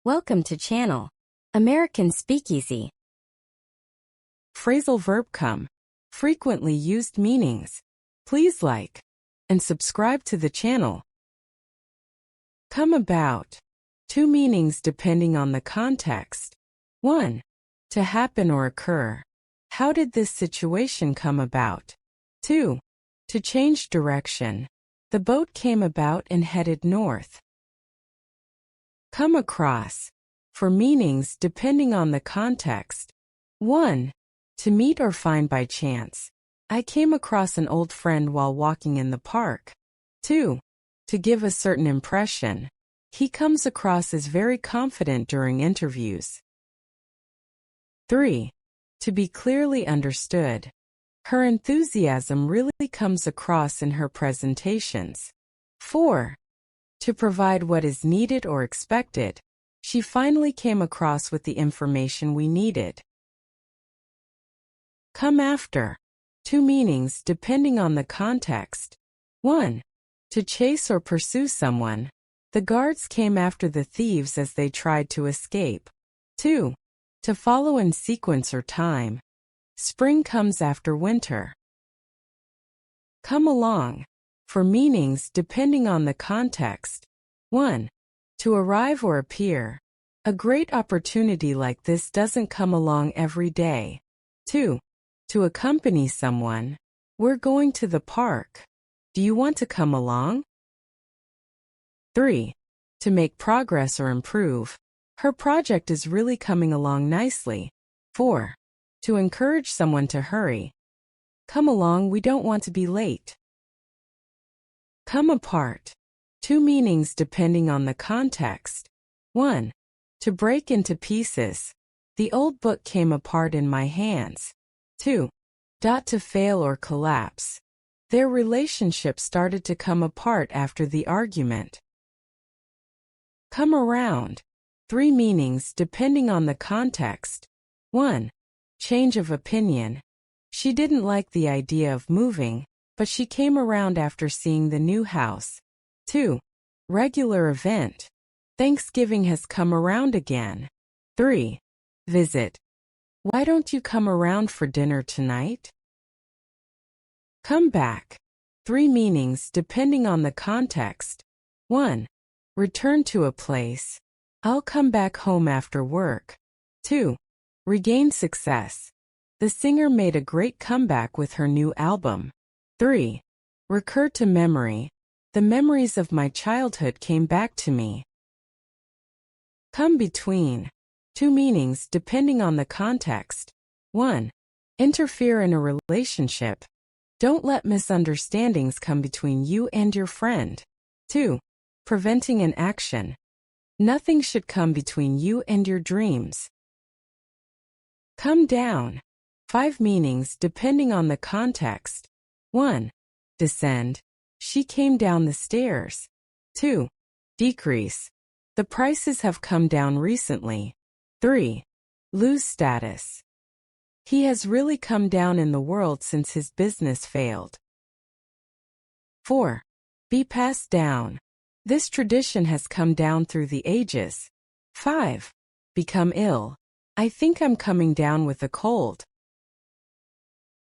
Welcome to channel American Speakeasy. Phrasal verb come. Frequently used meanings. Please like and subscribe to the channel. Come about. Two meanings depending on the context. 1. To happen or occur. How did this situation come about? 2. To change direction. The boat came about and headed north. Come across. For meanings depending on the context. 1. To meet or find by chance. I came across an old friend while walking in the park. 2. To give a certain impression. He comes across as very confident during interviews. 3. To be clearly understood. Her enthusiasm really comes across in her presentations. 4. To provide what is needed or expected. She finally came across with the information we needed. Come after. Two meanings depending on the context. 1. To chase or pursue someone. The guards came after the thieves as they tried to escape. 2. To follow in sequence or time. Spring comes after winter. Come along. For meanings depending on the context. 1. To arrive or appear. A great opportunity like this doesn't come along every day. 2. To accompany someone. We're going to the park. Do you want to come along? 3. To make progress or improve. Her project is really coming along nicely. 4. To encourage someone to hurry. Come along, we don't want to be late. Come apart. Two meanings depending on the context. 1. To break into pieces. The old book came apart in my hands. 2. To fail or collapse. Their relationship started to come apart after the argument. Come around. Three meanings depending on the context. 1. Change of opinion. She didn't like the idea of moving, but she came around after seeing the new house. 2. Regular event. Thanksgiving has come around again. 3. Visit. Why don't you come around for dinner tonight? Come back. Three meanings depending on the context. 1. Return to a place. I'll come back home after work. 2. Regain success. The singer made a great comeback with her new album. 3. Recur to memory. The memories of my childhood came back to me. Come between. Two meanings depending on the context. 1. Interfere in a relationship. Don't let misunderstandings come between you and your friend. 2. Preventing an action. Nothing should come between you and your dreams. Come down. 5 meanings depending on the context. 1. Descend. She came down the stairs. 2. Decrease. The prices have come down recently. 3. Lose status. He has really come down in the world since his business failed. 4. Be passed down. This tradition has come down through the ages. 5. Become ill. I think I'm coming down with a cold.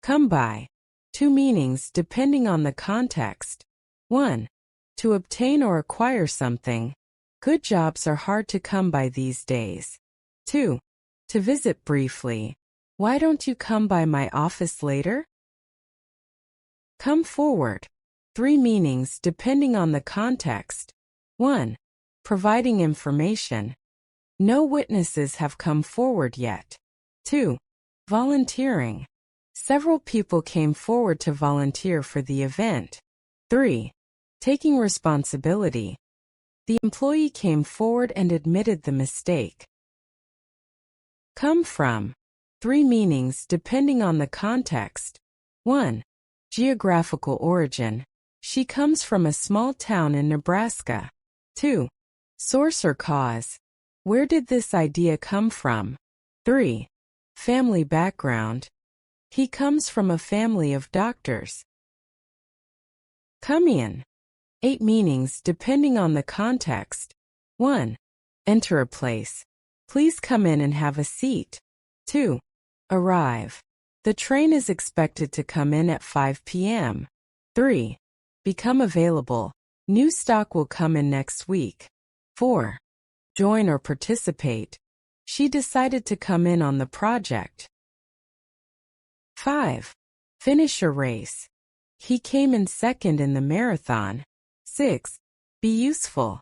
Come by. Two meanings depending on the context. 1. To obtain or acquire something. Good jobs are hard to come by these days. 2. To visit briefly. Why don't you come by my office later? Come forward. Three meanings depending on the context. 1. Providing information. No witnesses have come forward yet. 2. Volunteering. Several people came forward to volunteer for the event. 3. Taking responsibility. The employee came forward and admitted the mistake. Come from. Three meanings depending on the context. 1. Geographical origin. She comes from a small town in Nebraska. 2. Source or cause. Where did this idea come from? 3. Family background. He comes from a family of doctors. Come in. 8 meanings depending on the context. 1. Enter a place. Please come in and have a seat. 2. Arrive. The train is expected to come in at 5 p.m. 3. Become available. New stock will come in next week. 4. Join or participate. She decided to come in on the project. 5. Finish a race. He came in second in the marathon. 6. Be useful.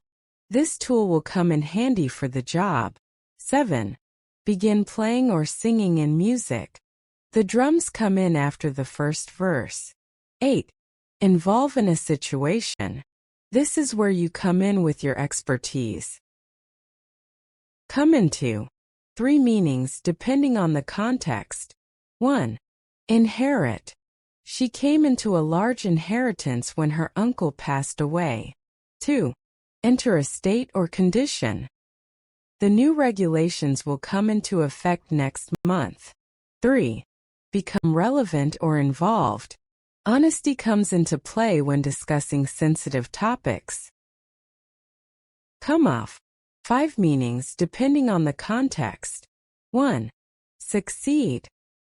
This tool will come in handy for the job. 7. Begin playing or singing in music. The drums come in after the first verse. 8. Involve in a situation. This is where you come in with your expertise. Come into. 3 meanings depending on the context. 1. Inherit. She came into a large inheritance when her uncle passed away. 2. Enter a state or condition. The new regulations will come into effect next month. 3. Become relevant or involved. Honesty comes into play when discussing sensitive topics. Come off. 5 meanings depending on the context. 1. Succeed.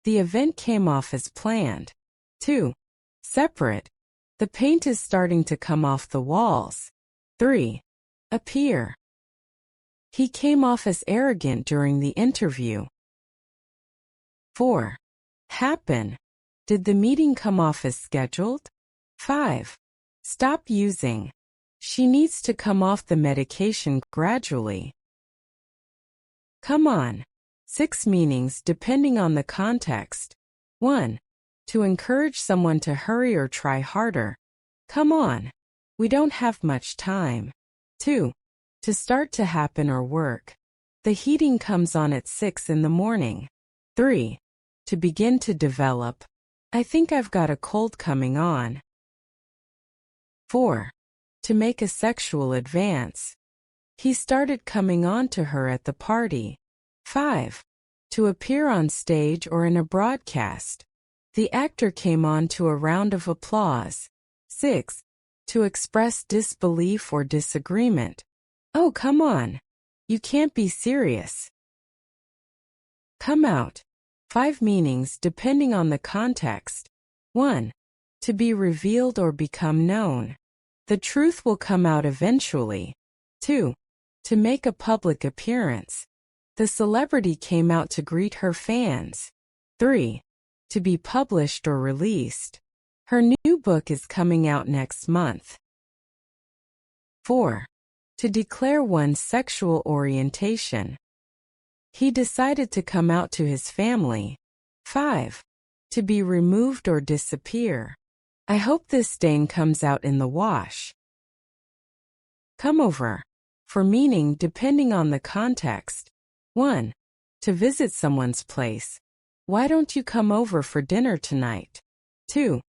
The event came off as planned. 2. Separate. The paint is starting to come off the walls. 3. Appear. He came off as arrogant during the interview. 4. Happen. Did the meeting come off as scheduled? 5. Stop using. She needs to come off the medication gradually. Come on. 6 meanings depending on the context. 1. To encourage someone to hurry or try harder. Come on. We don't have much time. 2. To start to happen or work. The heating comes on at 6 in the morning. 3. To begin to develop. I think I've got a cold coming on. 4. To make a sexual advance. He started coming on to her at the party. 5. To appear on stage or in a broadcast. The actor came on to a round of applause. 6. To express disbelief or disagreement. Oh, come on. You can't be serious. Come out. 5 meanings depending on the context. 1. To be revealed or become known. The truth will come out eventually. 2. To make a public appearance. The celebrity came out to greet her fans. 3. To be published or released. Her new book is coming out next month. 4. To declare one's sexual orientation. He decided to come out to his family. 5. To be removed or disappear. I hope this stain comes out in the wash. Come over. For meaning depending on the context. 1. To visit someone's place. Why don't you come over for dinner tonight? 2.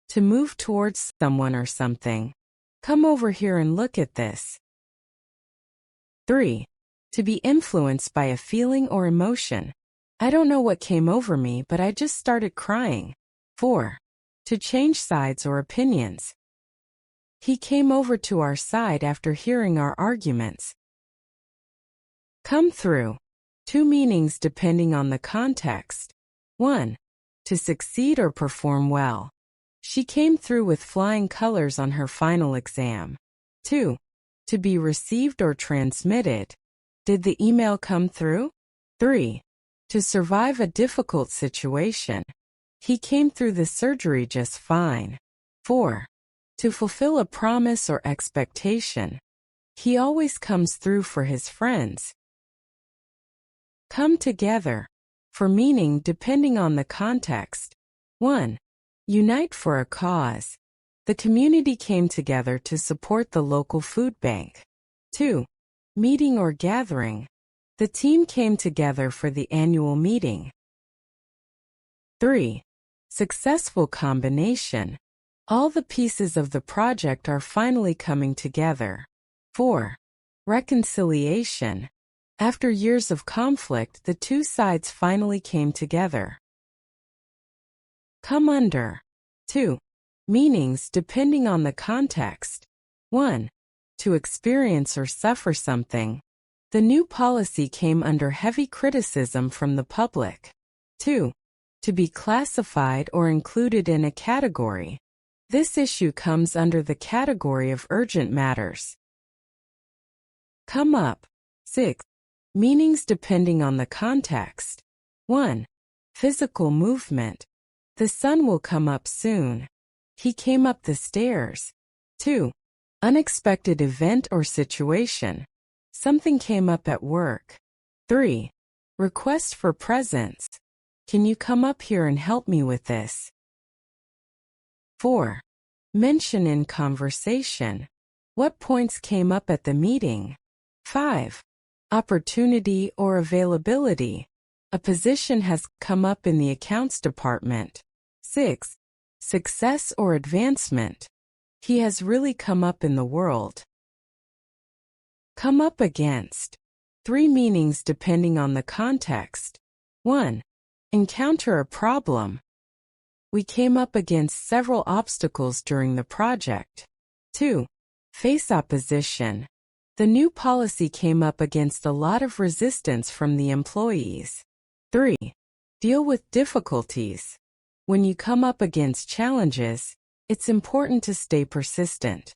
To move towards someone or something. Come over here and look at this. 3. To be influenced by a feeling or emotion. I don't know what came over me, but I just started crying. 4. To change sides or opinions. He came over to our side after hearing our arguments. Come through. 2 meanings depending on the context. 1. To succeed or perform well. She came through with flying colors on her final exam. 2. To be received or transmitted. Did the email come through? 3. To survive a difficult situation. He came through the surgery just fine. 4. To fulfill a promise or expectation. He always comes through for his friends. Come together. For meaning depending on the context. 1. Unite for a cause. The community came together to support the local food bank. 2. Meeting or gathering. The team came together for the annual meeting. 3. Successful combination. All the pieces of the project are finally coming together. 4. Reconciliation. After years of conflict, the 2 sides finally came together. Come under. 2. Meanings depending on the context. 1. To experience or suffer something. The new policy came under heavy criticism from the public. 2. To be classified or included in a category. This issue comes under the category of urgent matters. Come up. 6. Meanings depending on the context. 1. Physical movement. The sun will come up soon. He came up the stairs. 2. Unexpected event or situation. Something came up at work. 3. Request for presents. Can you come up here and help me with this? 4. Mention in conversation. What points came up at the meeting? 5. Opportunity or availability. A position has come up in the accounts department. 6. Success or advancement. He has really come up in the world. Come up against. 3 meanings depending on the context. 1. Encounter a problem. We came up against several obstacles during the project. 2. Face opposition. The new policy came up against a lot of resistance from the employees. 3. Deal with difficulties. When you come up against challenges, it's important to stay persistent.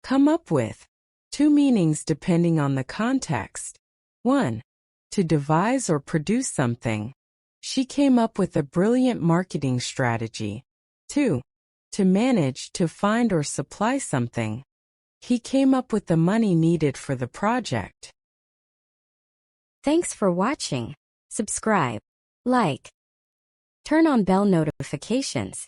Come up with. 2 meanings depending on the context. 1. To devise or produce something. She came up with a brilliant marketing strategy. 2. To manage, to find or supply something. He came up with the money needed for the project. Thanks for watching. Subscribe, like, turn on bell notifications.